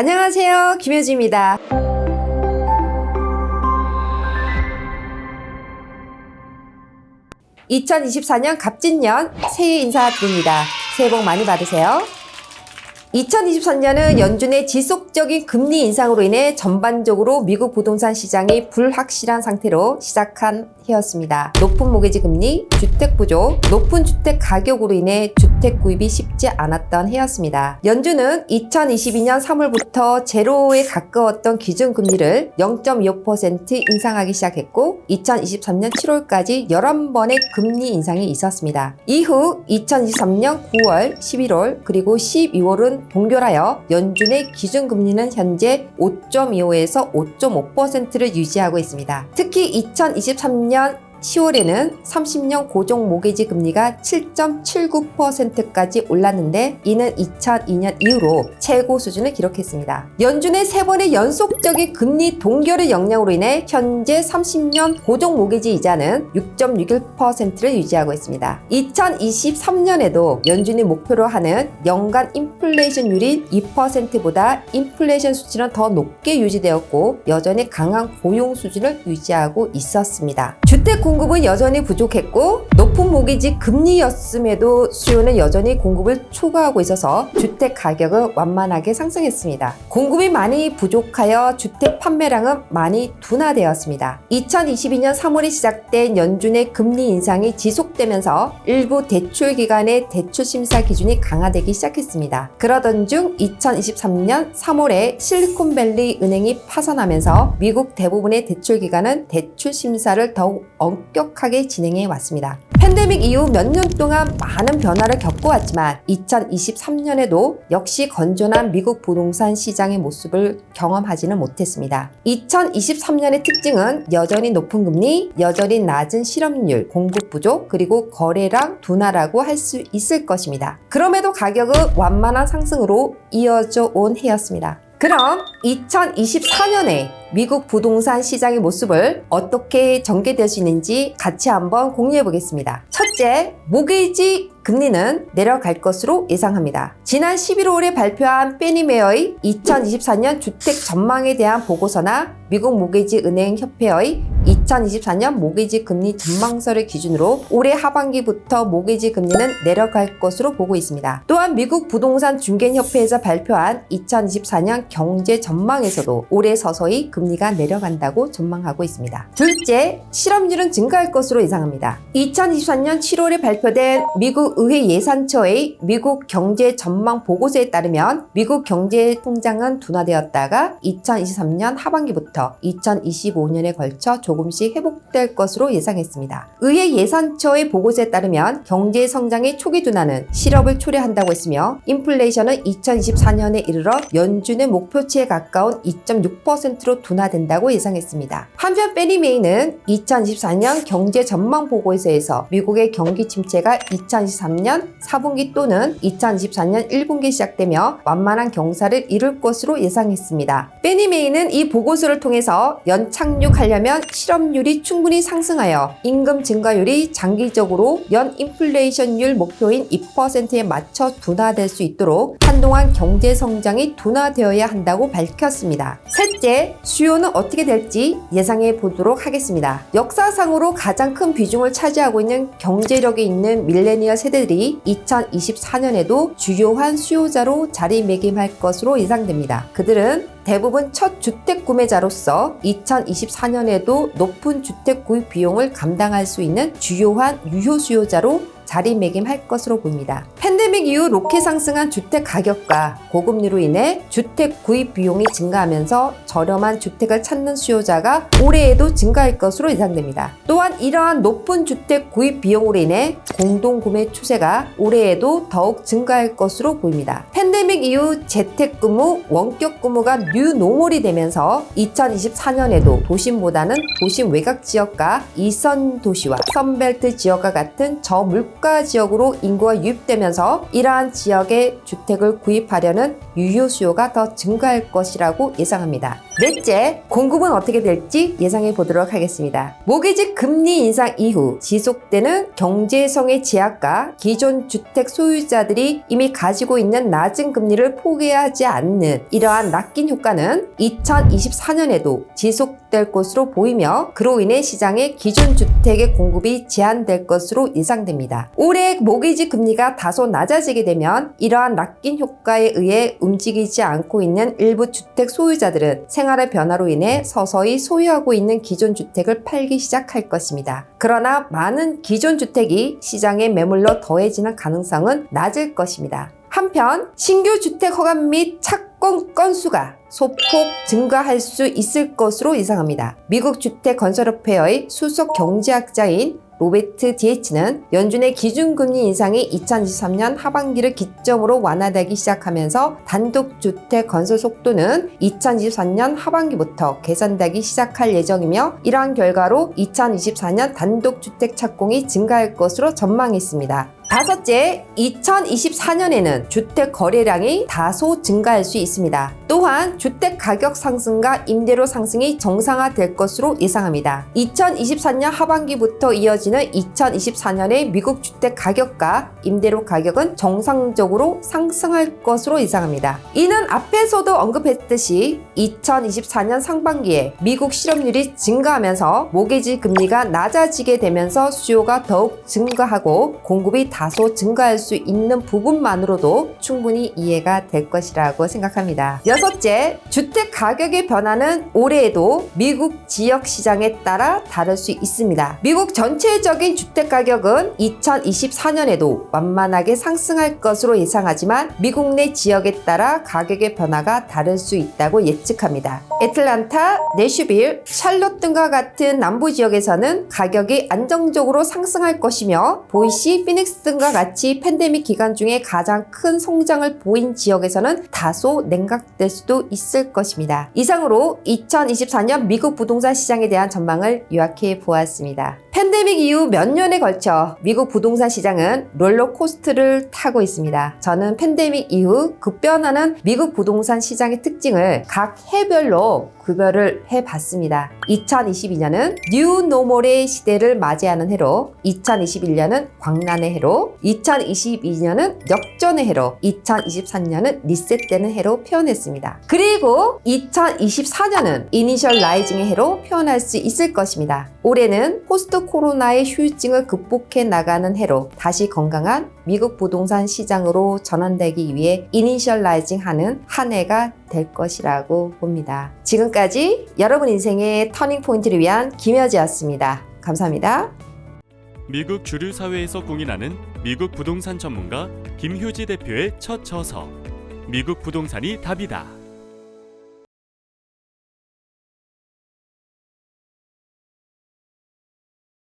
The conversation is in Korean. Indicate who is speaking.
Speaker 1: 안녕하세요, 김효지입니다. 2024년 갑진년 새해 인사드립니다. 새해 복 많이 받으세요. 2023년은 연준의 지속적인 금리 인상으로 인해 전반적으로 미국 부동산 시장이 불확실한 상태로 시작한 해였습니다. 높은 모기지 금리, 주택 부족, 높은 주택 가격으로 인해 주택 구입이 쉽지 않았던 해였습니다. 연준은 2022년 3월부터 제로에 가까웠던 기준금리를 0.25% 인상하기 시작했고 2023년 7월까지 11번의 금리 인상이 있었습니다. 이후 2023년 9월, 11월, 그리고 12월은 동결하여 연준의 기준금리는 현재 5.25에서 5.5%를 유지하고 있습니다. 특히 2023년 10월에는 30년 고정 모기지 금리가 7.79%까지 올랐는데 이는 2002년 이후로 최고 수준을 기록했습니다. 연준의 3번의 연속적인 금리 동결의 영향으로 인해 현재 30년 고정 모기지 이자는 6.61%를 유지하고 있습니다. 2023년에도 연준이 목표로 하는 연간 인플레이션율인 2%보다 인플레이션 수치는 더 높게 유지되었고 여전히 강한 고용 수준을 유지하고 있었습니다. 주택 공급은 여전히 부족했고 높은 모기지 금리였음에도 수요는 여전히 공급을 초과하고 있어서 주택 가격은 완만하게 상승했습니다. 공급이 많이 부족하여 주택 판매량은 많이 둔화되었습니다. 2022년 3월에 시작된 연준의 금리 인상이 지속되면서 일부 대출 기관의 대출 심사 기준이 강화되기 시작했습니다. 그러던 중 2023년 3월에 실리콘밸리 은행이 파산하면서 미국 대부분의 대출 기관은 대출 심사를 더욱 엄격하게 진행해 왔습니다. 팬데믹 이후 몇 년 동안 많은 변화를 겪어왔지만 2023년에도 역시 건전한 미국 부동산 시장의 모습을 경험하지는 못했습니다. 2023년의 특징은 여전히 높은 금리, 여전히 낮은 실업률, 공급 부족, 그리고 거래량 둔화라고 할 수 있을 것입니다. 그럼에도 가격은 완만한 상승으로 이어져 온 해였습니다. 그럼 2024년에 미국 부동산 시장의 모습을 어떻게 전개될 수 있는지 같이 한번 공유해 보겠습니다. 첫째, 모기지 금리는 내려갈 것으로 예상합니다. 지난 11월에 발표한 페니메어의 2024년 주택 전망에 대한 보고서나 미국 모기지 은행 협회의 2024년 모기지 금리 전망서를 기준으로 올해 하반기부터 모기지 금리는 내려갈 것으로 보고 있습니다. 또한 미국 부동산 중개협회에서 발표한 2024년 경제 전망에서도 올해 서서히 금리가 내려간다고 전망하고 있습니다. 둘째, 실업률은 증가할 것으로 예상합니다. 2024년 7월에 발표된 미국 의회 예산처의 미국 경제 전망 보고서에 따르면 미국 경제 성장은 둔화되었다가 2023년 하반기부터 2025년에 걸쳐 조금씩 회복될 것으로 예상했습니다. 의회 예산처의 보고서에 따르면 경제 성장의 초기 둔화는 실업을 초래한다고 했으며 인플레이션은 2024년에 이르러 연준의 목표치에 가까운 2.6%로 둔화된다고 예상했습니다. 한편 페니메이는 2024년 경제 전망 보고서에서 미국의 경기 침체가 2023년 4분기 또는 2024년 1분기에 시작되며 완만한 경사를 이룰 것으로 예상했습니다. 페니메이는 이 보고서를 통해서 연착륙하려면 실업률이 충분히 상승하여 임금 증가율이 장기적으로 연 인플레이션율 목표인 2%에 맞춰 둔화될 수 있도록 한동안 경제 성장이 둔화되어야 한다고 밝혔습니다. 셋째, 수요는 어떻게 될지 예상해 보도록 하겠습니다. 역사상으로 가장 큰 비중을 차지하고 있는 경제력이 있는 밀레니얼 세대들이 2024년에도 주요한 수요자로 자리매김할 것으로 예상됩니다. 그들은 대부분 첫 주택 구매자로서 2024년에도 높은 주택 구입 비용을 감당할 수 있는 주요한 유효 수요자로 자리매김할 것으로 보입니다. 팬데믹 이후 로켓 상승한 주택 가격과 고금리로 인해 주택 구입 비용이 증가하면서 저렴한 주택을 찾는 수요자가 올해에도 증가할 것으로 예상됩니다. 또한 이러한 높은 주택 구입 비용으로 인해 공동구매 추세가 올해에도 더욱 증가할 것으로 보입니다. 팬데믹 이후 재택근무, 원격근무가 뉴노멀이 되면서 2024년에도 도심보다는 도심 외곽 지역과 이선 도시와 선벨트 지역과 같은 저물가 지역으로 인구가 유입되면서 이러한 지역의 주택을 구입하려는 유효 수요가 더 증가할 것이라고 예상합니다. 넷째, 공급은 어떻게 될지 예상해 보도록 하겠습니다. 모기지 금리 인상 이후 지속되는 경제성의 제약과 기존 주택 소유자들이 이미 가지고 있는 낮은 금리를 포기하지 않는 이러한 낚인 효과는 2024년에도 지속될 것으로 보이며 그로 인해 시장의 기존 주택의 공급이 제한될 것으로 예상됩니다. 올해 모기지 금리가 다소 낮아지게 되면 이러한 낚인 효과에 의해 움직이지 않고 있는 일부 주택 소유자들은 생활의 변화로 인해 서서히 소유하고 있는 기존 주택을 팔기 시작할 것입니다. 그러나 많은 기존 주택이 시장에 매물로 더해지는 가능성은 낮을 것입니다. 한편 신규 주택 허가 및 착공 건수가 소폭 증가할 수 있을 것으로 예상합니다. 미국 주택건설협회의 수석 경제학자인 로베트 DH는 연준의 기준금리 인상이 2023년 하반기를 기점으로 완화되기 시작하면서 단독주택 건설 속도는 2024년 하반기부터 개선되기 시작할 예정이며 이러한 결과로 2024년 단독주택 착공이 증가할 것으로 전망했습니다. 다섯째, 2024년에는 주택 거래량이 다소 증가할 수 있습니다. 또한 주택 가격 상승과 임대료 상승이 정상화될 것으로 예상합니다. 2024년 하반기부터 이어지는 2024년의 미국 주택 가격과 임대료 가격은 정상적으로 상승할 것으로 예상합니다. 이는 앞에서도 언급했듯이 2024년 상반기에 미국 실업률이 증가하면서 모기지 금리가 낮아지게 되면서 수요가 더욱 증가하고 공급이 다소 증가할 수 있는 부분만으로도 충분히 이해가 될 것이라고 생각합니다. 여섯째, 주택 가격의 변화는 올해에도 미국 지역 시장에 따라 다를 수 있습니다. 미국 전체적인 주택 가격은 2024년에도 완만하게 상승할 것으로 예상하지만 미국 내 지역에 따라 가격의 변화가 다를 수 있다고 예측합니다. 애틀란타, 내슈빌, 샬롯 등과 같은 남부 지역에서는 가격이 안정적으로 상승할 것이며 보이시, 피닉스 등과 같이 팬데믹 기간 중에 가장 큰 성장을 보인 지역에서는 다소 냉각될 수도 있을 것입니다. 이상으로 2024년 미국 부동산 시장에 대한 전망을 요약해 보았습니다. 팬데믹 이후 몇 년에 걸쳐 미국 부동산 시장은 롤러코스터를 타고 있습니다. 저는 팬데믹 이후 급변하는 미국 부동산 시장의 특징을 각 해별로 구별을 해봤습니다. 2022년은 뉴 노멀의 시대를 맞이하는 해로, 2021년은 광란의 해로, 2022년은 역전의 해로, 2023년은 리셋되는 해로 표현했습니다. 그리고 2024년은 이니셜 라이징의 해로 표현할 수 있을 것입니다. 올해는 포스트 코로나의 후유증을 극복해 나가는 해로 다시 건강한 미국 부동산 시장으로 전환되기 위해 이니셜라이징하는 한 해가 될 것이라고 봅니다. 지금까지 여러분 인생의 터닝포인트를 위한 김여지였습니다. 감사합니다.
Speaker 2: 미국 주류 사회에서 공인하는 미국 부동산 전문가 김효지 대표의 첫 저서 미국 부동산이 답이다.